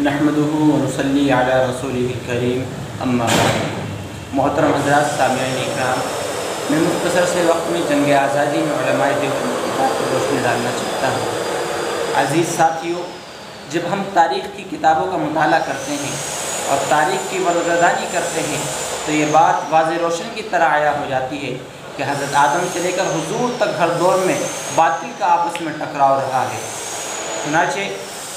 नहमदुहु व नसल्ली अला रसूलिहिल करीम अम्मा बाद। मोहतरम हज़रात, सामिईन इकराम, मैं मुख्तसर से वक्त में जंग आज़ादी में उलमाए देवबंद की बात पर रोशनी डालना चाहता हूँ। अज़ीज़ साथियों, जब हम तारीख़ की किताबों का मुताला करते हैं और तारीख़ की वरगर्दानी करते हैं तो ये बात वाज़े रोशन की तरह आया हो जाती है कि हज़रत आदम से लेकर हुजूर तक हर दौर में बातिल का आपस में टकराव रहा है। चुनांचे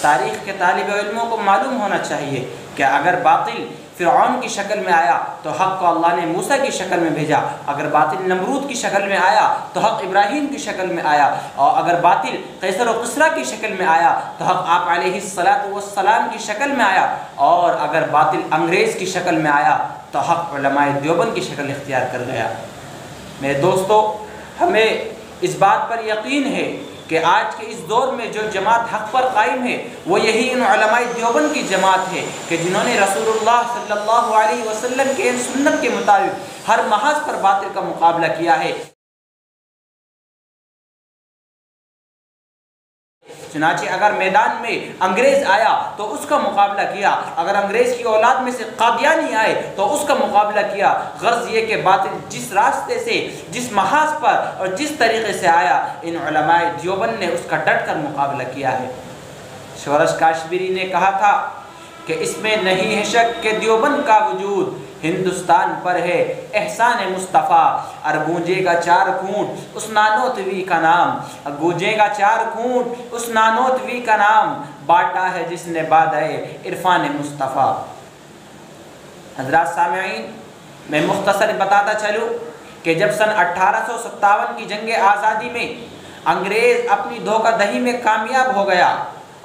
तारीख़ के तालिब इल्मों को मालूम होना चाहिए कि अगर बातिल फ़िरऔन की शक्ल में आया तो हक़ को अल्लाह ने मूसा की शक्ल में भेजा, अगर बातिल नमरूद की शक्ल में आया तो हक़ इब्राहीम की शक्ल में आया, और अगर बातिल कैसर व किस्रा की शक्ल में आया तो हक़ आप अलैहिस्सलातु वस्सलाम की शक्ल में आया, और अगर बातिल अंग्रेज़ की शक्ल में आया तो हक़ उलमाए देवबंद की शक्ल इख्तियार कर गया। मेरे दोस्तों, हमें इस बात पर यकीन है कि आज के इस दौर में जो जमात हक़ पर कायम है वो यही इन उलमाए देवबंद की जमात है कि जिन्होंने रसूलुल्लाह सल्लल्लाहु अलैहि वसल्लम के इन सुन्नत के मुताबिक हर महाज पर बातिल का मुकाबला किया है। चुनांचे अगर मैदान में अंग्रेज़ आया तो उसका मुकाबला किया, अगर अंग्रेज़ की औलाद में से कादियानी आए तो उसका मुकाबला किया। गर्ज़ ये कि बातिल जिस रास्ते से, जिस महाज पर और जिस तरीक़े से आया, इन उलमाए देवबंद ने उसका डट कर मुकाबला किया है। शोरश काश्मीरी ने कहा था कि इसमें नहीं है शक कि देवबंद का वजूद हिंदुस्तान पर है एहसान मुस्तफ़ा, और गूंजेगा चार खूंट उस नानोतवी का नाम, गूंजेगा चार खूंट उस नानोतवी का नाम, बांटा है जिसने बादाए इरफान मुस्तफ़ा। हज़रात सामिईन, मैं मुख्तसर बताता चलूँ कि जब सन 1857 की जंग आज़ादी में अंग्रेज़ अपनी धोखाधड़ी में कामयाब हो गया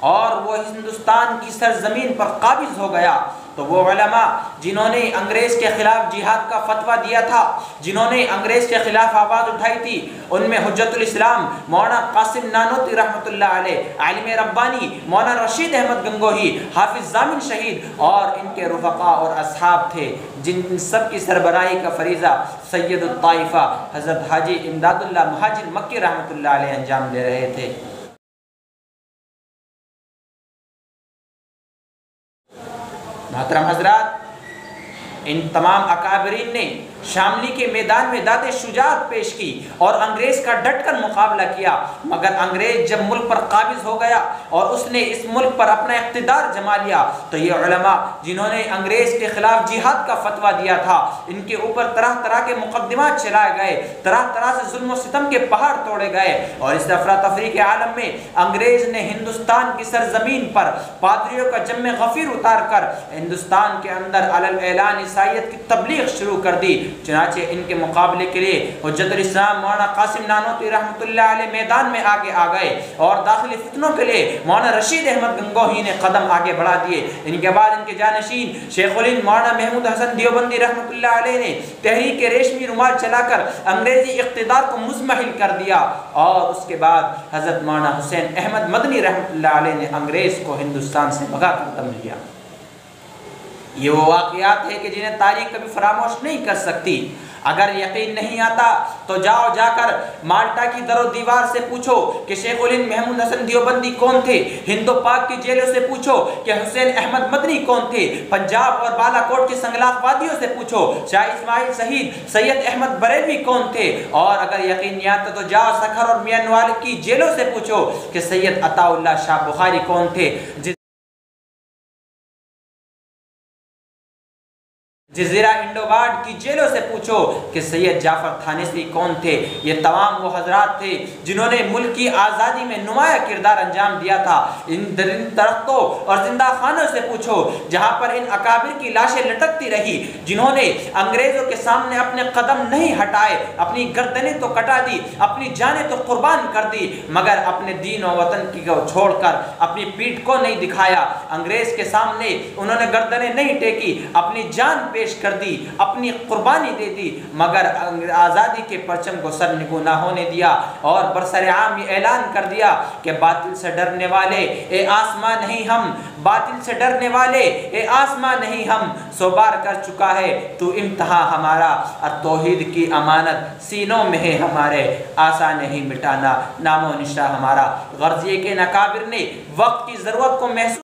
और वो हिंदुस्तान की सरजमीन पर काबिज हो गया, तो वो उलमा जिन्होंने अंग्रेज़ के ख़िलाफ़ जिहाद का फतवा दिया था, जिन्होंने अंग्रेज़ के ख़िलाफ़ आवाज़ उठाई थी, उनमें हुज्जतुल इस्लाम मौलाना कासिम नानोती रहमतुल्लाह अलैह, आलिम रब्बानी मौलाना रशीद अहमद गंगोही, हाफिज़ ज़ामिन शहीद और इनके रुफ़क़ा और असहाब थे, जिन सब की सरबराही का फरीज़ा सैयदुत ताइफ़ा हज़रत हाजी इमदादुल्लाह मुहाजिर मक्की रहमतुल्लाह अलैह अंजाम दे रहे थे। मोहतरम हज़रात, इन तमाम अकाबरीन ने शामली के मैदान में दाते शुजाअत पेश की और अंग्रेज़ का डट कर मुकाबला किया, मगर अंग्रेज़ जब मुल्क पर काबिज हो गया और उसने इस मुल्क पर अपना इक़्तिदार जमा लिया तो ये उलमा जिन्होंने अंग्रेज़ के ख़िलाफ़ जिहाद का फतवा दिया था, इनके ऊपर तरह तरह के मुक़द्दिमात चलाए गए, तरह तरह से जुल्म व सितम के पहाड़ तोड़े गए, और इस अफरा तफरी के आलम में अंग्रेज़ ने हिंदुस्तान की सरजमीन पर पादरियों का जम्मे गफ़ीर उतार कर हिंदुस्तान के अंदर अलल ऐलान ईसाईयत की तबलीग शुरू कर दी। चुनांचे इनके मुकाबले के लिए हुज्जतुल इस्लाम मौलाना कासिम नानोती रहमतुल्लाह अलैह मैदान में आगे आ गए और दाखिली फितनों के लिए मौलाना रशीद अहमद गंगोही ने कदम आगे बढ़ा दिए। इनके बाद इनके जानशीन शेखुल हिंद मौलाना महमूद हसन देवबंदी रहमतुल्लाह अलैह ने तहरीक रेशमी रुमाल चलाकर अंग्रेजी इक़्तिदार को मुज़महिल कर दिया, और उसके बाद हज़रत मौलाना हुसैन अहमद मदनी रहमतुल्लाह अलैह ने अंग्रेज़ को हिंदुस्तान से भगा कर दम लिया। ये वो वाक़यात है कि जिन्हें तारीख़ कभी फरामोश नहीं कर सकती। अगर यकीन नहीं आता तो जाओ जाकर माल्टा की दरो दीवार से पूछो कि शेखुल हिंद महमूद हसन देवबंदी कौन थे, हिंदो पाक की जेलों से पूछो कि हुसैन अहमद मदनी कौन थे, पंजाब और बालाकोट की संगलाख वादियों से पूछो शाह इस्माइल शहीद सैयद अहमद बरेलवी कौन थे, और अगर यकीन नहीं आता तो जाओ सखर और मियानवाल की जेलों से पूछो कि सैयद अताउल्लाह शाह बुखारी कौन थे, जज़ीरा इंडोबाड की जेलों से पूछो कि सैयद जाफ़र थानेसी कौन थे। ये तमाम वो हजरात थे जिन्होंने मुल्क की आज़ादी में नुमाया किरदार अंजाम दिया था। इन दरख्तों और जिंदा खानों से पूछो जहाँ पर इन अकाबिर की लाशें लटकती रही, जिन्होंने अंग्रेज़ों के सामने अपने कदम नहीं हटाए, अपनी गर्दनें तो कटा दी, अपनी जानें तो कुर्बान कर दी, मगर अपने दीन और वतन की को छोड़कर अपनी पीठ को नहीं दिखाया। अंग्रेज़ के सामने उन्होंने गर्दनें नहीं टेकी, अपनी जान पेश कर दी, अपनी कुर्बानी दे दी, मगर आज़ादी के परचम को सरनिगू ना होने दिया और बरसरे आम ये ऐलान कर दिया कि बातिल से डरने वाले ए आसमां नहीं हम, बातिल से डरने वाले ए आसमां नहीं हम, सो बार कर चुका है तू इम्तिहान हमारा, और तौहीद की अमानत सीनों में है हमारे, आसा नहीं मिटाना नामो निशा हमारा। गर्ज़िए के नकाबिर ने वक्त की ज़रूरत को महसूस